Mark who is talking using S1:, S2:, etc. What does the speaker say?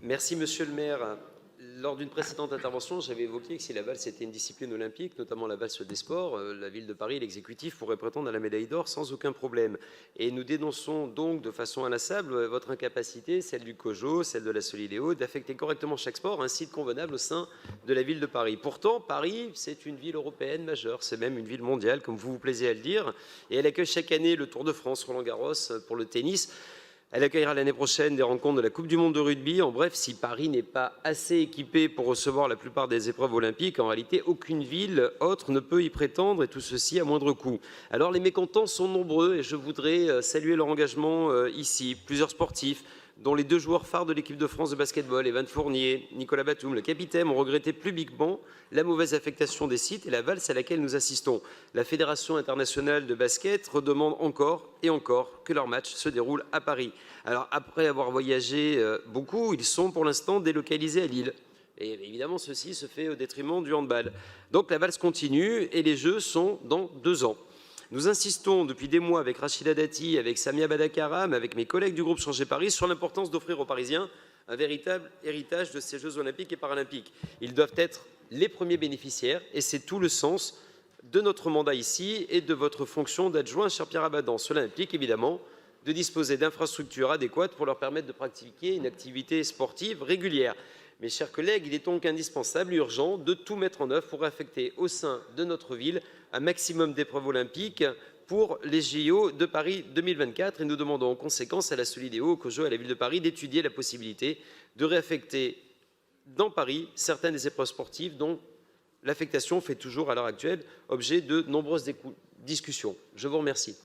S1: Merci, monsieur le maire. Lors d'une précédente intervention, j'avais évoqué que si la valse était une discipline olympique, notamment la valse des sports, la ville de Paris, l'exécutif pourrait prétendre à la médaille d'or sans aucun problème. Et nous dénonçons donc de façon inlassable votre incapacité, celle du COJO, celle de la Solidéo, d'affecter correctement chaque sport à un site convenable au sein de la ville de Paris. Pourtant, Paris, c'est une ville européenne majeure, c'est même une ville mondiale, comme vous vous plaisez à le dire, et elle accueille chaque année le Tour de France, Roland-Garros pour le tennis. Elle accueillera l'année prochaine des rencontres de la Coupe du monde de rugby. En bref, si Paris n'est pas assez équipé pour recevoir la plupart des épreuves olympiques, en réalité, aucune ville autre ne peut y prétendre, et tout ceci à moindre coût. Alors les mécontents sont nombreux et je voudrais saluer leur engagement ici. Plusieurs sportifs, dont les deux joueurs phares de l'équipe de France de basketball, Evan Fournier, Nicolas Batum, le capitaine, ont regretté publiquement la mauvaise affectation des sites et la valse à laquelle nous assistons. La Fédération internationale de basket redemande encore et encore que leurs matchs se déroulent à Paris. Alors, après avoir voyagé beaucoup, ils sont pour l'instant délocalisés à Lille. Et évidemment, ceci se fait au détriment du handball. Donc la valse continue et les Jeux sont dans 2 ans. Nous insistons depuis des mois avec Rachida Dati, avec Samia Badakaram, avec mes collègues du groupe Changer Paris sur l'importance d'offrir aux Parisiens un véritable héritage de ces Jeux olympiques et paralympiques. Ils doivent être les premiers bénéficiaires et c'est tout le sens de notre mandat ici et de votre fonction d'adjoint, cher Pierre Abadan. Cela implique évidemment de disposer d'infrastructures adéquates pour leur permettre de pratiquer une activité sportive régulière. Mes chers collègues, il est donc indispensable et urgent de tout mettre en œuvre pour affecter au sein de notre ville un maximum d'épreuves olympiques pour les JO de Paris 2024 et nous demandons en conséquence à la Solidéo, au COJO et à la ville de Paris d'étudier la possibilité de réaffecter dans Paris certaines des épreuves sportives dont l'affectation fait toujours à l'heure actuelle objet de nombreuses discussions. Je vous remercie.